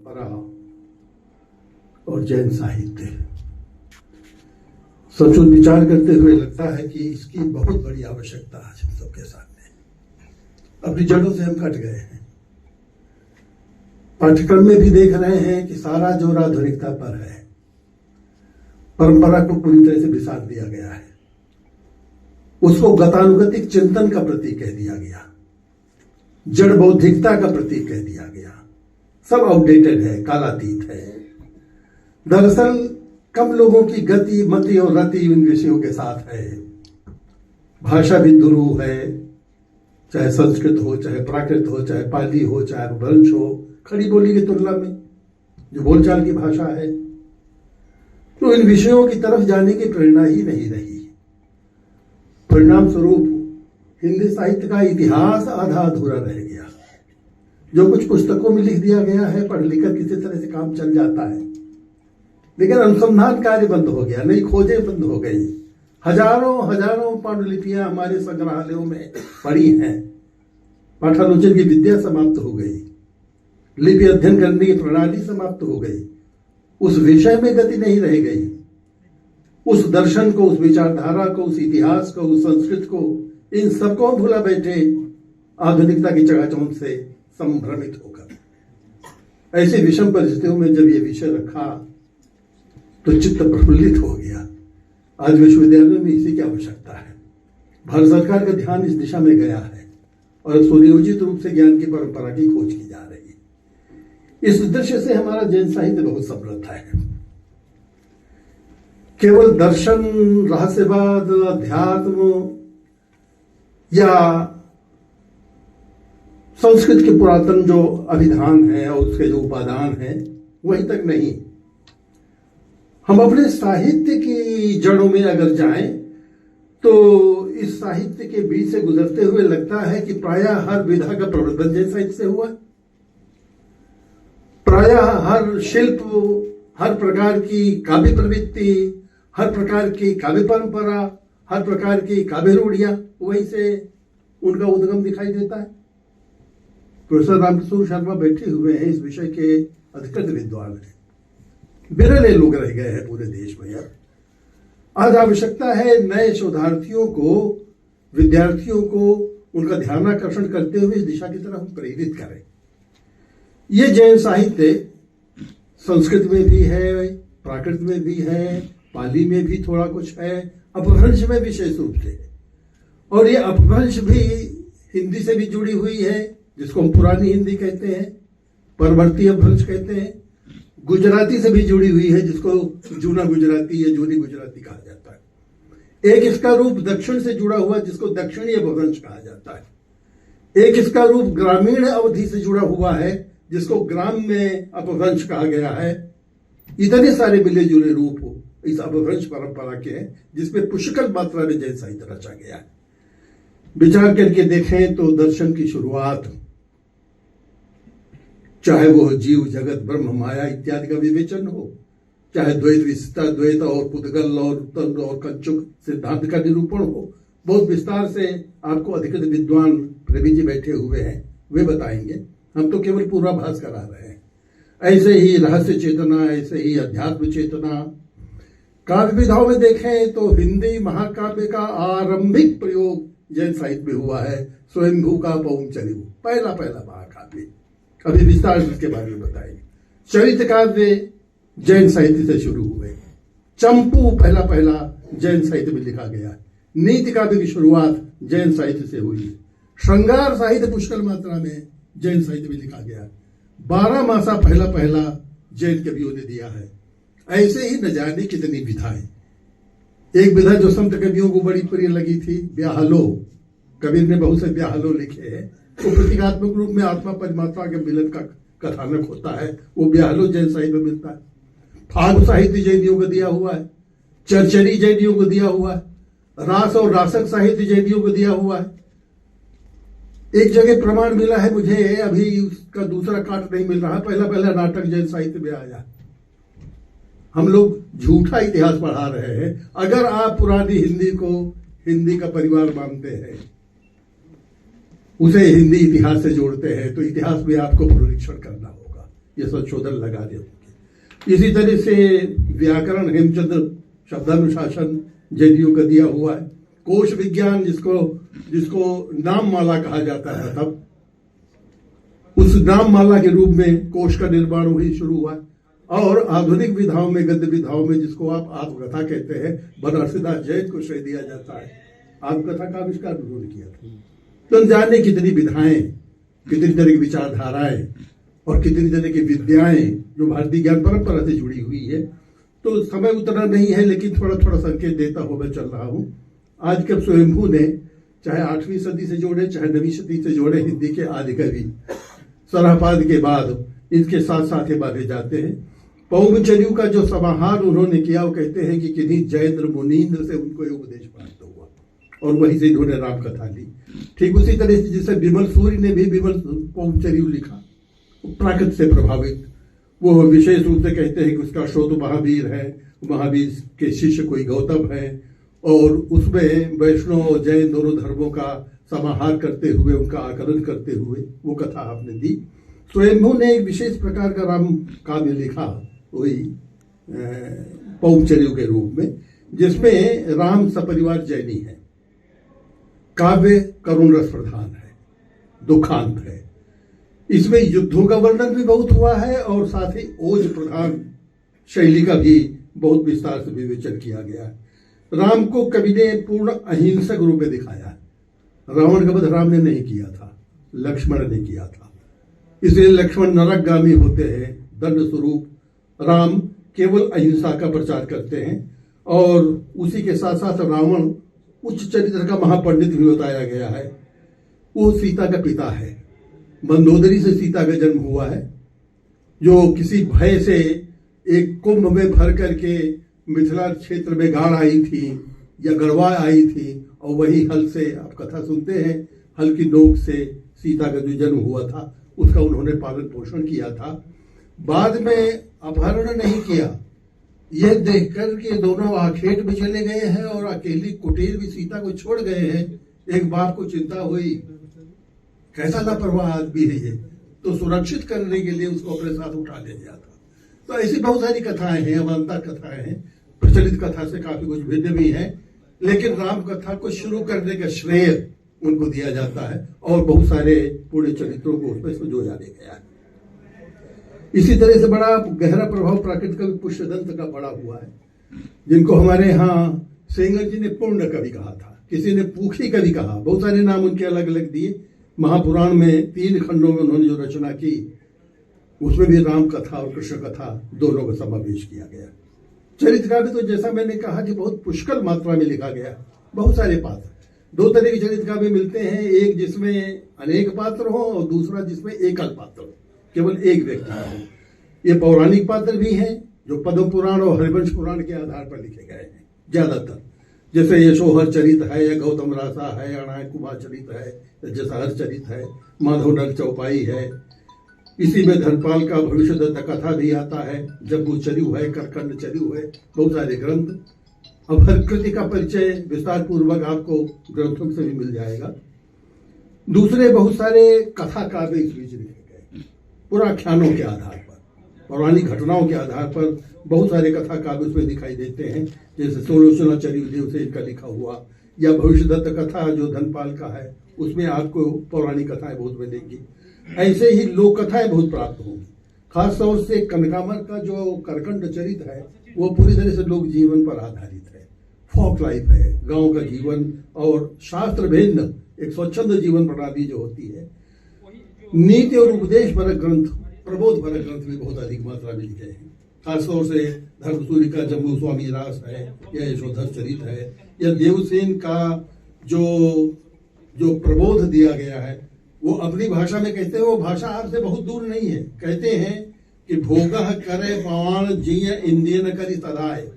परंपरा और जैन साहित्य सचमुच विचार करते हुए लगता है कि इसकी बहुत बड़ी आवश्यकता आज हम सबके सामने। अपनी जड़ों से हम कट गए हैं। पाठ्यक्रम में भी देख रहे हैं कि सारा जोर आधुनिकता पर है। परंपरा को पूरी तरह से बिसार दिया गया है। उसको गतानुगतिक चिंतन का प्रतीक कह दिया गया, जड़ बौद्धिकता का प्रतीक कह दिया गया। सब आउटडेटेड है, कालातीत है। दरअसल कम लोगों की गति, मति और रति इन विषयों के साथ है। भाषा भी दुरूह है, चाहे संस्कृत हो, चाहे प्राकृत हो, चाहे पाली हो, चाहे अपभ्रंश हो। खड़ी बोली की तुलना में जो बोलचाल की भाषा है, तो इन विषयों की तरफ जाने की प्रेरणा ही नहीं रही। परिणाम स्वरूप हिंदी साहित्य का इतिहास आधा अधूरा रह गया। जो कुछ पुस्तकों में लिख दिया गया है, पढ़ लिखकर किसी तरह से काम चल जाता है, लेकिन अनुसंधान कार्य बंद हो गया, नई खोजें बंद हो गई। हजारों पांडुलिपियां हमारे संग्रहालयों में पड़ी हैं। पाठालोचन की विद्या समाप्त हो गई, लिपि अध्ययन करने की प्रणाली समाप्त हो गई। उस विषय में गति नहीं रह गई। उस दर्शन को, उस विचारधारा को, उस इतिहास को, उस संस्कृत को, इन सबको भूला बैठे आधुनिकता की चकाचौंध से संभ्रमित होकर। ऐसी विषम परिस्थितियों में जब ये विषय रखा तो चित्त प्रफुल्लित हो गया। आज विश्वविद्यालयों में इसी की आवश्यकता है। भारत सरकार का ध्यान इस दिशा में गया है और सुनियोजित रूप से ज्ञान की परंपरा की खोज की जा रही है। इस दृश्य से हमारा जैन साहित्य बहुत समृद्ध है। केवल दर्शन, रहस्यवाद, अध्यात्म या संस्कृत के पुरातन जो अभिधान है और उसके जो उपादान है वहीं तक नहीं। हम अपने साहित्य की जड़ों में अगर जाएं तो इस साहित्य के बीच से गुजरते हुए लगता है कि प्रायः हर विधा का प्रवर्तन जैन साहित्य से हुआ। प्रायः हर शिल्प, हर प्रकार की काव्य प्रवृत्ति, हर प्रकार की काव्य परंपरा, हर प्रकार की काव्य रूढ़ियां वहीं से उनका उद्गम दिखाई देता है। प्रोफेसर रामकिशोर शर्मा बैठे हुए हैं, इस विषय के अधिकृत विद्वान हैं। बिरले लोग रह गए हैं पूरे देश में। यार आज आवश्यकता है नए शोधार्थियों को, विद्यार्थियों को उनका ध्यानाकर्षण करते हुए इस दिशा की तरफ हम प्रेरित करें। ये जैन साहित्य संस्कृत में भी है, प्राकृत में भी है, पाली में भी थोड़ा कुछ है, अपभ्रंश में विशेष रूप से। और ये अपभ्रंश भी हिंदी से भी जुड़ी हुई है, जिसको हम पुरानी हिंदी कहते हैं, परवर्ती अपभ्रंश कहते हैं। गुजराती से भी जुड़ी हुई है, जिसको जूना गुजराती या जूनी गुजराती कहा जाता है। एक इसका रूप दक्षिण से जुड़ा हुआ, जिसको दक्षिणी अपभ्रंश कहा जाता है। एक इसका रूप ग्रामीण अवधि से जुड़ा हुआ है, जिसको ग्राम में अपभ्रंश कहा गया है। इतने सारे मिले जुले रूप इस अपभ्रंश परंपरा के हैं, जिसमें पुष्कल मात्रा में जैन साहित्य रचा गया है। विचार करके देखें तो दर्शन की शुरुआत, चाहे वो जीव, जगत, ब्रह्म, माया इत्यादि का विवेचन हो, चाहे द्वैत, विशिष्टता, द्वैत और पुद्गल और तंत्र और कंचुक सिद्धांत का निरूपण हो, बहुत विस्तार से आपको अधिकृत विद्वान प्रवीण जी बैठे हुए हैं, वे बताएंगे। हम तो केवल पूर्वाभास करा रहे हैं। ऐसे ही रहस्य चेतना, ऐसे ही अध्यात्म चेतना। काव्य विधाओं में देखें तो हिंदी महाकाव्य का आरंभिक प्रयोग जैन साहित्य में हुआ है। स्वयंभू का पौंचलिऊ पहला महाकाव्य, अभी विस्तार से इसके बारे में बताएंगे। चरित्र काव्य जैन साहित्य से शुरू हुए। चंपू पहला जैन साहित्य में लिखा गया। नीति काव्य की शुरुआत जैन साहित्य से हुई। श्रृंगार साहित्य पुष्कल मात्रा में जैन साहित्य में लिखा गया। 12 मासा पहला जैन कवियों ने दिया है। ऐसे ही न जाने कितनी विधाएं। एक विधा जो संत कवियों को बड़ी प्रिय लगी थी, ब्याहलो। कबीर ने बहुत से ब्याहलो लिखे हैं। वो प्रतीकात्मक रूप में आत्मा परमात्मा के मिलन का कथानक होता है। वो ब्याहलो जैन साहित्य में मिलता है। फाग साहित्य जैनियों को दिया हुआ है। चरचरी जैनियों को दिया हुआ है। रास और रासक साहित्य जैनियों को दिया हुआ है। एक जगह प्रमाण मिला है मुझे, अभी उसका दूसरा काट नहीं मिल रहा। पहला नाटक जैन साहित्य में आया। हम लोग झूठा इतिहास पढ़ा रहे हैं। अगर आप पुरानी हिंदी को हिंदी का परिवार मानते हैं, उसे हिंदी इतिहास से जोड़ते हैं, तो इतिहास में आपको पुनरीक्षण करना होगा। ये संशोधन लगा रहे होंगे। इसी तरह से व्याकरण हेमचंद्र शब्दानुशासन जदयू का दिया हुआ है। कोश विज्ञान जिसको नाम माला कहा जाता है, तब उस नाम माला के रूप में कोश का निर्माण वही शुरू हुआ। और आधुनिक विधाओं में, गद्य विधाओं में, जिसको आप आत्मकथा कहते हैं, बनारसीदास जैन को श्रेय दिया जाता है। आत्मकथा का आविष्कार उन्होंने किया था। तो जाने कितनी विधाएं, कितनी तरह की विचारधाराएं और कितनी तरह की विद्याएं जो भारतीय ज्ञान परंपरा से जुड़ी हुई है। तो समय उतना नहीं है, लेकिन थोड़ा थोड़ा संकेत देता हुआ मैं चल रहा हूं। आज के स्वयंभू ने चाहे 8वीं सदी से जोड़े, चाहे 9वीं सदी से जोड़े, हिंदी के आदि कवि सरहपाद के बाद इनके साथ साथ ये बांधे जाते हैं। पौमचर्यु का जो समाहार उन्होंने किया, वो कहते हैं कि किन्हीं जैन्द्र मुनीन्द्र से उनको ये उपदेश प्राप्त हुआ और वहीं से इन्होंने रामकथा ली। ठीक उसी तरह से जिसे विमल सूर्य ने भी विमल पौमचर्यु लिखा, प्राकृत से प्रभावित। वो विशेष रूप से कहते हैं कि उसका स्रोत महावीर है, महावीर के शिष्य कोई गौतम है, और उसमें वैष्णव और जैन दोनों धर्मों का समाहार करते हुए, उनका आकलन करते हुए वो कथा आपने दी। स्वयंभू ने एक विशेष प्रकार का राम काव्य लिखा, वही पौमचर्यु के रूप में, जिसमें राम सपरिवार जैनी है। काव्य करुण रस प्रधान है, दुखांत है। इसमें युद्धों का वर्णन भी बहुत हुआ है और साथ ही ओज प्रधान शैली का भी बहुत विस्तार से विवेचन किया गया है। राम को कवि ने पूर्ण अहिंसक रूप में दिखाया है। रावण का वध राम ने नहीं किया था, लक्ष्मण ने किया था। इसलिए लक्ष्मण नरकगामी होते हैं, दंड स्वरूप राम केवल अहिंसा का प्रचार करते हैं। और उसी के साथ साथ रावण उच्च चरित्र का महापंडित भी बताया गया है। वो सीता का पिता है, मंदोदरी से सीता का जन्म हुआ है, जो किसी भय से एक कुंभ में भर करके मिथिला क्षेत्र में गाड़ आई थी या गढ़वा आई थी, और वही हल से, आप कथा सुनते हैं, हल की नोक से सीता का जो जन्म हुआ था उसका उन्होंने पालन पोषण किया था। बाद में अपहरण नहीं किया, यह देखकर कि दोनों आखेट में चले गए हैं और अकेली कुटीर भी सीता को छोड़ गए हैं। एक बाप को चिंता हुई, कैसा लापरवाह आदमी है ये, तो सुरक्षित करने के लिए उसको अपने साथ उठा ले गया था। तो ऐसी बहुत सारी कथाएं हैं, अवंता कथाएं हैं, प्रचलित कथा से काफी कुछ भिन्न भी है, लेकिन राम कथा को शुरू करने का श्रेय उनको दिया जाता है और बहुत सारे पूरे चरित्रों को उसमें संजोया गया है। इसी तरह से बड़ा गहरा प्रभाव प्राकृत कवि पुष्यदंत का पड़ा हुआ है, जिनको हमारे यहाँ सेंगर जी ने पूर्ण कवि कहा था, किसी ने पूखी कवि कहा, बहुत सारे नाम उनके अलग अलग दिए। महापुराण में 3 खंडों में उन्होंने जो रचना की, उसमें भी राम कथा और कृष्ण कथा दोनों का समावेश किया गया। चरित्र काव्य तो जैसा मैंने कहा कि बहुत पुष्कल मात्रा में लिखा गया, बहुत सारे पात्र। 2 तरह के चरित्र काव्य मिलते हैं, एक जिसमें अनेक पात्र हो और दूसरा जिसमें एकल पात्र हो, केवल एक व्यक्ति हो। ये पौराणिक पात्र भी हैं जो पद्म पुराण और हरिवंश पुराण के आधार पर लिखे गए हैं ज्यादातर, जैसे यशोहर चरित है या गौतम रासा है, अणाय कुमार चरित है, जसहर चरित है, माधव नल चौपाई है। इसी में धनपाल का भविष्य दत्त कथा भी आता है, जम्बू चरिऊ है, करखंड चरिऊ है, बहुत सारे ग्रंथ। अब हर कृति का परिचय विस्तार पूर्वक आपको ग्रंथों से भी मिल जाएगा। दूसरे बहुत सारे कथा काव्य इस बीच लिखे गए, पुराख्यानों के आधार पर, पौराणिक घटनाओं के आधार पर बहुत सारे कथा काव्य उसमें दिखाई देते हैं, जैसे सोलोचना चरिऊ देवसेन का लिखा हुआ, या भविष्य दत्त कथा जो धनपाल का है, उसमें आपको पौराणिक कथाएं बहुत मिलेंगी। ऐसे ही लोक कथाएं बहुत प्राप्त होंगी। खास तौर से कनकामर का जो करखंड चरित है, वो पूरी तरह से लोक जीवन पर आधारित है, फोक लाइफ है, गांव का जीवन और शास्त्र भिन्न एक स्वच्छंद जीवन प्रणाली जो होती है। नीति और उपदेश परक ग्रंथ, प्रबोध परक ग्रंथ भी बहुत अधिक मात्रा में लिखे हैं। खासतौर से धर्मसूरी का जम्बू स्वामी रास है, या यशोधर चरित है, या देवसेन का जो प्रबोध दिया गया है, वो अपनी भाषा में कहते हैं, वो भाषा आपसे बहुत दूर नहीं है। कहते हैं कि भोगह करे पवान जिय इंद्रिय न करी सदाए,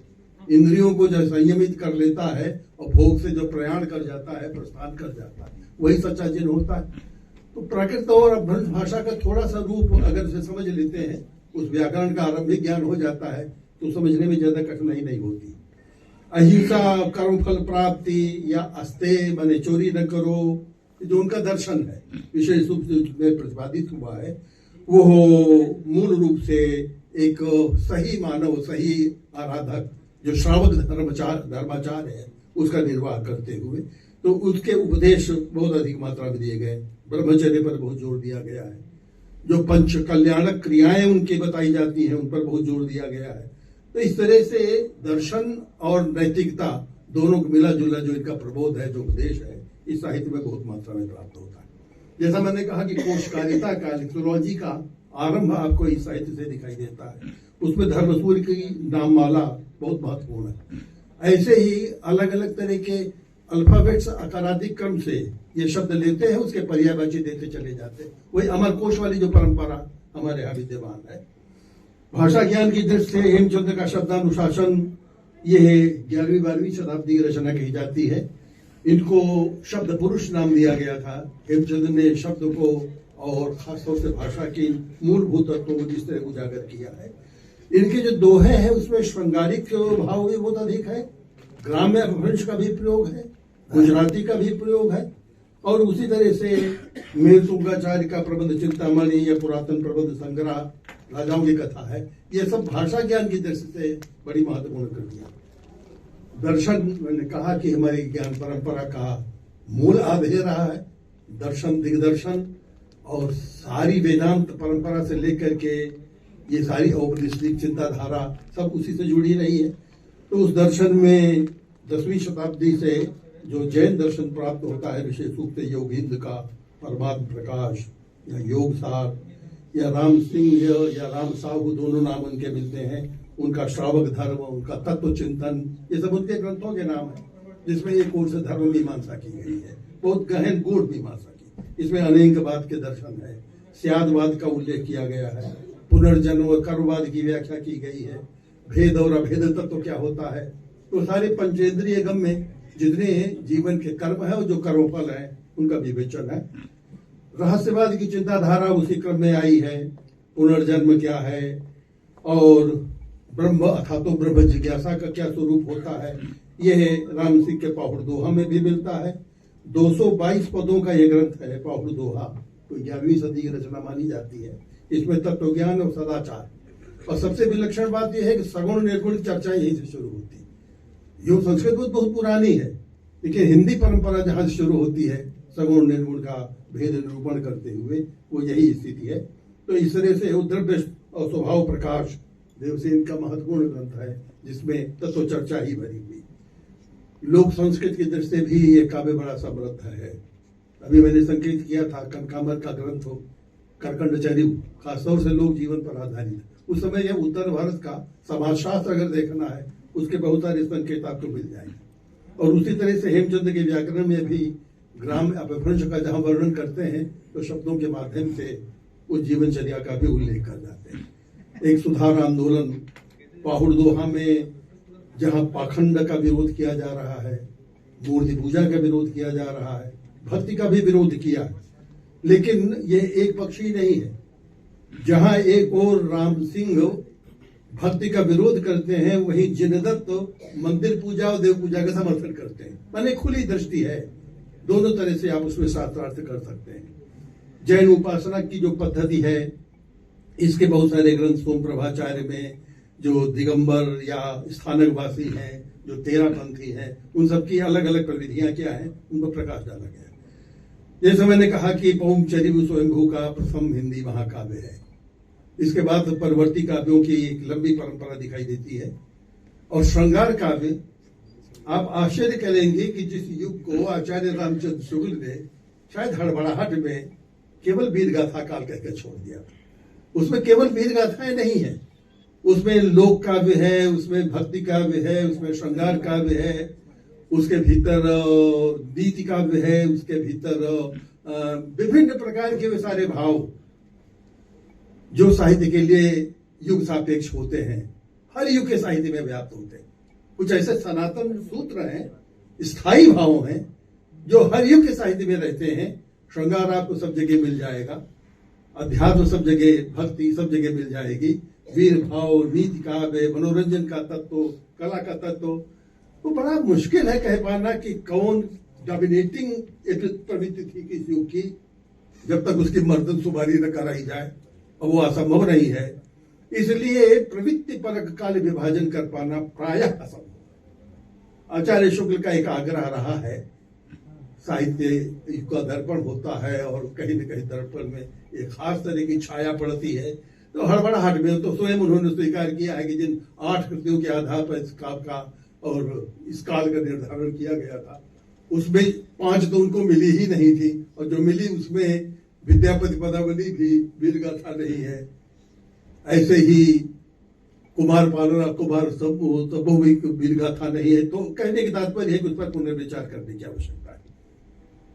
इंद्रियों को जो संयमित कर लेता है और भोग से जो प्रयाण कर जाता है, प्रस्थान कर जाता है, वही सच्चा जिन होता है। तो प्राकृत और अपभ्रंश भाषा का थोड़ा सा रूप अगर से समझ लेते हैं, उस व्याकरण का आरंभिक ज्ञान हो जाता है, तो समझने में ज्यादा कठिनाई नहीं होती। अहिंसा, कर्म फल प्राप्ति, या अस्ते माने चोरी न करो, जो उनका दर्शन है विशेष रूप से उसमें प्रतिपादित हुआ है। वो मूल रूप से एक सही मानव, सही आराधक जो श्रावक धर्माचार है उसका निर्वाह करते हुए, तो उसके उपदेश बहुत अधिक मात्रा में दिए गए। ब्रह्मचर्य पर बहुत जोर दिया गया है। जो पंच कल्याणक क्रियाएं उनकी बताई जाती हैं उन पर बहुत जोर दिया गया है। तो इस तरह से दर्शन और नैतिकता दोनों को मिला जुला जो इनका प्रबोध है, जो उपदेश है, इस साहित्य में बहुत मात्रा में प्राप्त होता है। जैसा मैंने कहा कि कोशकारिता का, लिथोलॉजी का आरंभ आपको इस साहित्य से दिखाई देता है। उसमें धर्मसूर्य की नाममाला बहुत महत्वपूर्ण है। ऐसे ही अलग अलग तरह के अल्फाबेट्स अकारादिक क्रम से ये शब्द लेते हैं, उसके पर्यायवाची देते चले जाते हैं। वही अमरकोश वाली जो परंपरा हमारे यहाँ विद्यमान है। भाषा ज्ञान की दृष्टि से हेमचंद्र का शब्दानुशासन, ये 11वीं-12वीं शताब्दी की रचना कही जाती है। इनको शब्द पुरुष नाम दिया गया था। हेमचंद्र ने शब्द को और खासतौर से भाषा के मूलभूत तत्वों को जिस तरह उजागर किया है। इनके जो दोहे हैं उसमें श्रृंगारिक भाव भी बहुत अधिक है, ग्राम्य अपभ्रंश का भी प्रयोग है, गुजराती का भी प्रयोग है, और उसी तरह से मेलतुंगाचार्य का प्रबंध चिंतामणि या पुरातन प्रबंध संग्रह, राजाओं की कथा है। ये सब भाषा ज्ञान की दृष्टि से बड़ी महत्वपूर्ण कृतियां। दर्शन, मैंने कहा कि हमारी ज्ञान परंपरा का मूल आधार रहा है। दर्शन, दिग्दर्शन और सारी वेदांत परंपरा से लेकर के ये सारी औपनिषदिक चिंताधारा सब उसी से जुड़ी रही है। तो उस दर्शन में 10वीं शताब्दी से जो जैन दर्शन प्राप्त होता है, विशेष रूप से योगींद्र का परमात्म प्रकाश या योग सार या राम सिंह या राम साहू, दोनों नाम उनके मिलते हैं। उनका श्रावक धर्म, उनका तत्व चिंतन, ये सब उनके ग्रंथों के नाम है, जिसमें एक ओर से धर्म मीमांसा की गई है, बहुत गहन गूढ़ मीमांसा की। इसमें अनेकवाद के दर्शन है, स्यादवाद का उल्लेख किया गया है, पुनर्जन्म और कर्मवाद की व्याख्या की गई है, भेद और अभेद तत्व क्या होता है। तो सारे पंचेंद्रिय गम में जितने जीवन के कर्म है और जो कर्मफल है उनका विवेचन है। रहस्यवाद की चिंताधारा उसी क्रम में आई है। पुनर्जन्म क्या है और ब्रह्म अथा तो ब्रह्म जिज्ञासा का क्या स्वरूप होता है, यह राम सिंह के पाहुड़ दोहा में भी मिलता है। 222 पदों का यह ग्रंथ है पाहुड़ दोहा, तो 11वीं सदी की रचना मानी जाती है। इसमें तत्व ज्ञान और सदाचार, और सबसे विलक्षण बात यह है कि सगुण निर्गुण चर्चा यहीं से शुरू होती है। योग संस्कृत बहुत पुरानी है, लेकिन हिंदी परंपरा जहां से शुरू होती है सगुण निर्गुण का भेद निरूपण करते हुए, वो यही स्थिति है। तो इस तरह से द्रव्य और स्वभाव प्रकाश देवसेन का महत्वपूर्ण ग्रंथ है, जिसमें तत्व चर्चा ही भरी हुई। लोक संस्कृत की दृष्टि से भी ये काव्य बड़ा समृद्ध है। अभी मैंने संकेत किया था कनकामर का ग्रंथ हो करकंडचर्यु, खासतौर से लोक जीवन पर आधारित। उस समय यह उत्तर भारत का समाजशास्त्र अगर देखना है, उसके बहुत सारे संकेत आपको मिल जाएंगे। और उसी तरह से हेमचंद्र के व्याकरण में भी ग्राम अपभ्रंश का जहां वर्णन करते हैं, तो शब्दों के माध्यम से उस जीवनचर्या का भी उल्लेख कर जाते हैं। एक सुधार आंदोलन पाहुड़ दोहा में जहां पाखंड का विरोध किया जा रहा है, मूर्ति पूजा का विरोध किया जा रहा है, भक्ति का भी विरोध किया है, लेकिन ये एक पक्षी नहीं है। जहां एक और राम सिंह भक्ति का विरोध करते हैं, वहीं जिनदत्त मंदिर पूजा और देव पूजा का समर्थन करते हैं। माने खुली दृष्टि है, दोनों तरह से आप उसमें शास्त्रार्थ कर सकते हैं। जैन उपासना की जो पद्धति है, इसके बहुत सारे ग्रंथ सोमप्रभाचार्य में जो दिगंबर या स्थानकवासी हैं, जो तेरापंथी हैं, उन सबकी अलग अलग प्रविधियां क्या है, उन पर प्रकाश डाला गया। जैसे मैंने कहा कि पौमचरिव स्वयंभू का प्रथम हिंदी महाकाव्य है। इसके बाद परवर्ती काव्यों की एक लंबी परंपरा दिखाई देती है। और श्रृंगार काव्य, आप आश्चर्य करेंगे कि जिस युग को आचार्य रामचंद्र शुक्ल ने शायद हड़बड़ाहट में केवल वीर गाथा काल कहकर छोड़ दिया, उसमें केवल वीर गाथाएं नहीं है, उसमें लोक काव्य है, उसमें भक्ति काव्य है, उसमें श्रृंगार काव्य है, उसके भीतर नीति काव्य है, उसके भीतर विभिन्न प्रकार के वे सारे भाव जो साहित्य के लिए युग सापेक्ष होते हैं, हर युग के साहित्य में व्याप्त होते हैं। कुछ ऐसे सनातन सूत्र हैं, स्थायी भाव हैं, जो हर युग के साहित्य में रहते हैं। श्रृंगार आपको सब जगह मिल जाएगा, अध्यात्म सब जगह, भक्ति सब जगह मिल जाएगी, वीर भाव, नीति काव्य, मनोरंजन का तत्व, कला का तत्व। तो बड़ा मुश्किल है कह पाना कि कौन डोमिनेटिंग प्रवृत्ति थी किस युग की, जब तक उसकी मर्दनशुमारी न कराई जाए और वो असंभव नहीं है। इसलिए प्रवृत्ति परक काल विभाजन कर पाना प्रायः असंभव। आचार्य शुक्ल का एक आग्रह रहा है, साहित्य का दर्पण होता है और कहीं न कहीं दर्पण में एक खास तरह की छाया पड़ती है, तो हड़बड़ाहट में तो स्वयं उन्होंने स्वीकार किया है कि जिन 8 कृतियों के आधार पर इस काल का और इस काल का निर्धारण किया गया था, उसमें 5 तो उनको मिली ही नहीं थी, और जो मिली उसमें विद्यापति पदावली भी वीरगाथा नहीं है। ऐसे ही कुमार पालना कुमार तबो भी वीरगाथा नहीं है। तो कहने की तात्पर्य है कि उस पर पुनर्विचार करने की आवश्यकता है।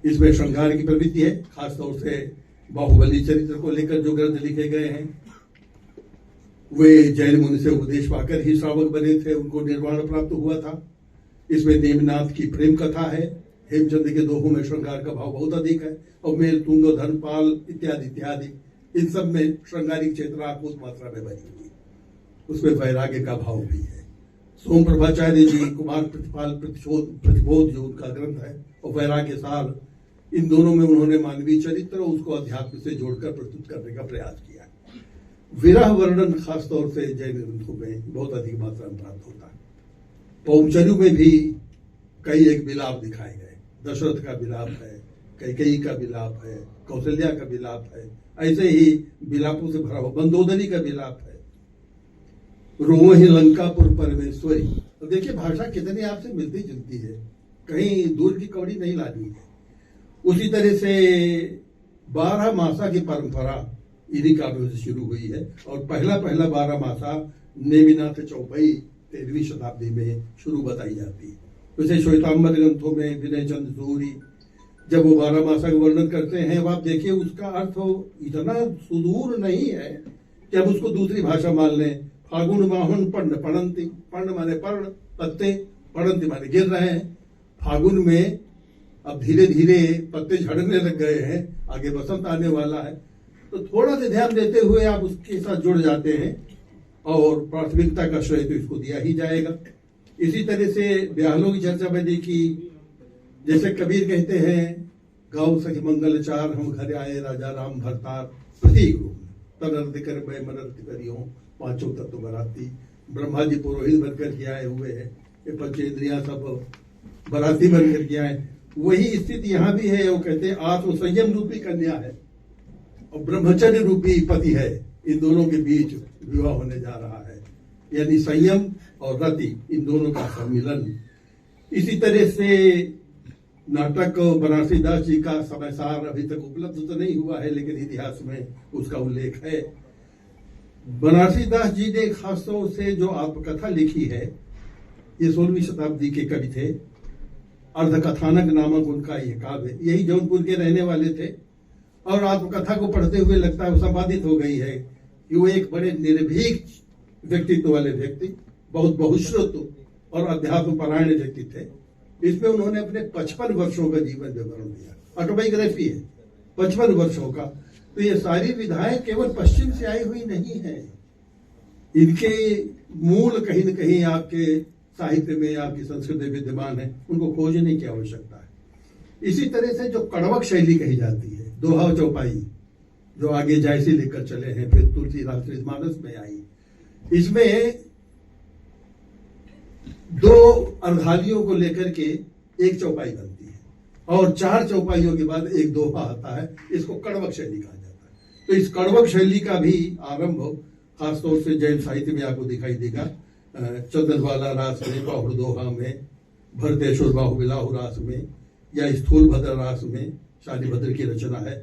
इसमें श्रृंगार की प्रवृत्ति है, खासतौर से बाहुबली चरित्र को लेकर जो ग्रंथ लिखे गए हैं, वे जैन मुनि से उपदेश पाकर ही श्रावक बने थे, उनको निर्वाण प्राप्त हुआ था। इसमें नेमिनाथ की प्रेम कथा है, हेमचंद के दोहों में श्रृंगार का भाव बहुत अधिक है, और मेल तुंग धनपाल इत्यादि इत्यादि इन सब में श्रृंगारिक चेतना बहुत मात्रा में बनी हुई, उसमें वैराग्य का भाव भी है। सोम प्रभाचार्य जी कुमार प्रतिपाल प्रतिबोध जो उनका ग्रंथ है, और वैराग्य सार, इन दोनों में उन्होंने मानवीय चरित्र और उसको अध्यात्म से जोड़कर प्रस्तुत करने का प्रयास किया। विरह वर्णन खासतौर से जैन ग्रंथों में बहुत अधिक मात्रा में प्राप्त होता है। पौंचर्यु में भी कई एक विलाप दिखाए गए, दशरथ का विलाप है, कैकेयी का विलाप है, कौशल्या का विलाप है, ऐसे ही विलापों से भरा हुआ मंदोदरी का विलाप है, रोहि लंकापुर परमेश्वरी। तो देखिए भाषा कितनी आपसे मिलती जुलती है, कहीं दूर की कौड़ी नहीं लानी है। उसी तरह से 12 मासा की परंपरा इन्हीं काव्यों से शुरू हुई है, और पहला 12 मासा नेमिनाथ चौपाई 13वीं शताब्दी में शुरू बताई जाती है। वैसे श्वेतांबर ग्रंथों में विनय चंद सूरी जब वो 12 मासा का वर्णन करते हैं, आप देखिए उसका अर्थ इतना सुदूर नहीं है कि हम उसको दूसरी भाषा मान लें। फागुन माहुन पर्ण पड़ंती, पर्ण माने पर्ण पत्ते, पड़ंती माने गिर रहे हैं। फागुन में अब धीरे धीरे पत्ते झड़ने लग गए हैं, आगे बसंत आने वाला है, तो थोड़ा सा ध्यान देते हुए आप उसके साथ जुड़ जाते हैं, और प्राथमिकता का श्रेय तो इसको दिया ही जाएगा। इसी तरह से ब्याहलों की चर्चा में देखी, जैसे कबीर कहते हैं, गाँव सखी मंगल चार हम घर आए राजा राम भरतार, प्रतीक रूप में तनर्थ कर मैं मनर्थ करियो 5 तत्व बराती। ब्रह्मा जी पुरोहित बनकर के आए हुए हैं, ये पंचेंद्रियां सब बराती बनकर के आए। वही स्थिति यहाँ भी है। वो कहते हैं आत्म संयम रूपी कन्या है और ब्रह्मचर्य रूपी पति है, इन दोनों के बीच विवाह होने जा रहा है, यानी संयम और रति इन दोनों का सम्मिलन। इसी तरह से नाटक बनारसी दास जी का समयसार अभी तक उपलब्ध तो नहीं हुआ है, लेकिन इतिहास में उसका उल्लेख है। बनारसी दास जी ने खासतौर से जो आत्मकथा लिखी है, ये 16वीं शताब्दी के कवि थे। अर्धकथानक नामक उनका ये काव्य, यही जौनपुर के रहने वाले थे, और आत्मकथा को पढ़ते हुए लगता है वो संपादित हो गई है कि वो एक बड़े निर्भीक व्यक्तित्व वाले व्यक्ति, बहुत बहुश्रुत और अध्यात्म परायण व्यक्ति थे। इसमें उन्होंने अपने 55 वर्षों का जीवन विवरण दिया, ऑटोबायोग्राफी है 55 वर्षों का। तो ये सारी विधाएं केवल पश्चिम से आई हुई नहीं है, इनके मूल कहीं न कहीं आपके साहित्य में, आपकी संस्कृति में विद्यमान है, उनको खोजने की आवश्यकता है। इसी तरह से जो कड़वक शैली कही जाती है, दोहा चौपाई, जो आगे जायसी लेकर चले हैं, फिर तुलसी रामचरितमानस में आई, इसमें 2 अर्धालियों को लेकर के एक चौपाई बनती है, और 4 चौपाइयों के बाद एक दोहा आता है। इसको कड़वक शैली कहा जाता है। तो इस कड़वक शैली का भी आरंभ खासतौर से जैन साहित्य में आपको दिखाई देगा। चंदनवाला रास में, बाहुड़ दोहा में, भरतेश्वर बाहुबिलाहु रास में, या स्थूल भद्र रास में शालिभद्र की रचना है।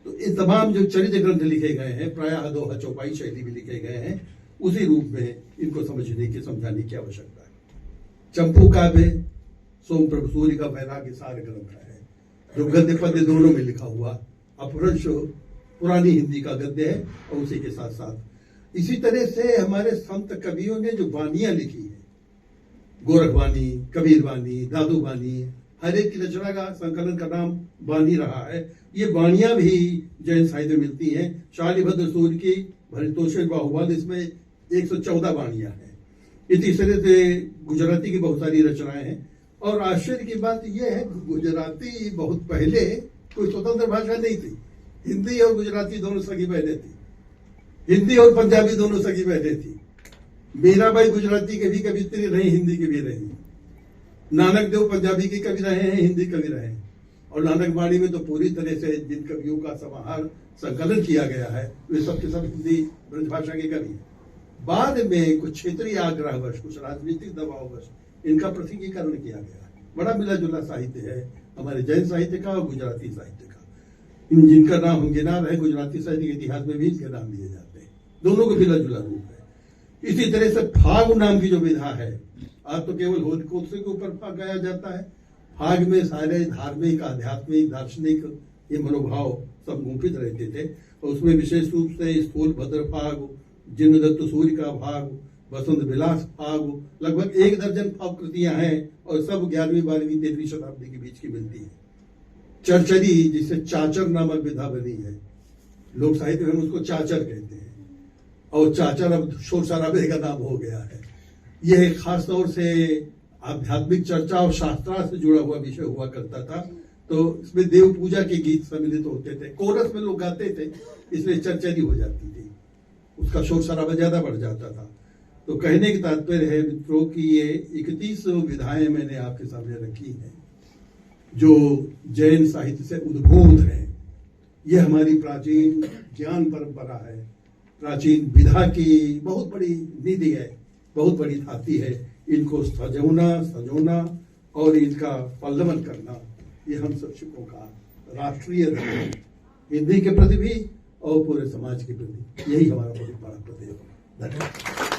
तो इन तमाम जो चरित्र ग्रंथ लिखे गए हैं, प्रायः दोहा चौपाई शैली में लिखे गए हैं, उसी रूप में इनको समझने की समझाने की आवश्यकता है। चंपू काव्य सोम प्रभु सूर्य का वैराग्य सार ग्रंथ है, जो गद्य पद्य दोनों में लिखा हुआ अपभ्रंश पुरानी हिंदी का गद्य है, और उसी के साथ साथ इसी तरह से हमारे संत कवियों ने जो वानियां लिखी है, गोरख वानी, कबीर वानी, दादू वानी, हर एक की रचना का संकलन का नाम वानी रहा है। ये वाणियां भी जैन साहित्य में मिलती हैं। शालिभद्र सूर्य की, भरतोषर बाहुबल, इसमें 114 वाणियां हैं। इसी तरह से गुजराती की बहुत सारी रचनाएं हैं। और आश्चर्य की बात यह है, गुजराती बहुत पहले कोई स्वतंत्र भाषा नहीं थी, हिंदी और गुजराती दोनों सगी बहनें थी। हिंदी और पंजाबी दोनों सगी बहनें थी। मीराबाई गुजराती के भी कवित्री रही, हिंदी की भी रही। नानक देव पंजाबी के कवि रहे हैं, हिंदी कवि रहे हैं। और नानक वाणी में तो पूरी तरह से जिन कवियों का समाहार संकलन किया गया है वे सबके सब हिंदी ब्रजभाषा के कवि हैं। बाद में कुछ क्षेत्रीय आग्रहवश, कुछ राजनीतिक दबाववश इनका पृथकीकरण किया गया है। बड़ा मिला जुला साहित्य है हमारे जैन साहित्य का और गुजराती साहित्य का। इन जिनका नाम हम गिना रहे, गुजराती साहित्य के इतिहास में भी इनके नाम लिए जाते हैं। दोनों को मिला जुला रूप है। इसी तरह से फाग नाम की जो विधा है, आज तो केवल होलिकोत्सव के ऊपर फाग गाया जाता है। फाग में सारे धार्मिक, आध्यात्मिक, दार्शनिक ये मनोभाव सब गुंफित रहते थे। और उसमें विशेष रूप से स्थूल भद्र फाग, जिनदत्त सूर्य का भाग, बसंत विलास फाग, लगभग 1 दर्जन फाग कृतियां हैं और सब 11वीं, 12वीं, 13वीं शताब्दी के बीच की मिलती है। चरचरी, जिसे चाचर नामक विधा बनी है, लोक साहित्य में उसको चाचर कहते हैं। और चाचर अब शोर शराबे का नाम हो गया है। यह खास तौर से आध्यात्मिक चर्चा और शास्त्रार्थ से जुड़ा हुआ विषय हुआ करता था। तो इसमें देव पूजा के गीत सम्मिलित होते थे, कोरस में लोग गाते थे, इसलिए चरचरी हो जाती थी, उसका शोर शराबा ज्यादा बढ़ जाता था। तो कहने की तात्पर्य है मित्रों कि ये 31 विधाएं मैंने आपके सामने रखी हैं जो जैन साहित्य से उद्भूत है। ये हमारी प्राचीन ज्ञान परंपरा है, प्राचीन विधा की बहुत बड़ी निधि है, बहुत बड़ी धाती है। इनको सजोना और इनका पल्लवन करना ये हम सब शिक्षकों का राष्ट्रीय धर्म है, हिंदी के प्रति भी और पूरे समाज के प्रति। यही हमारा बहुत बड़ा कर्तव्य है। धन्यवाद।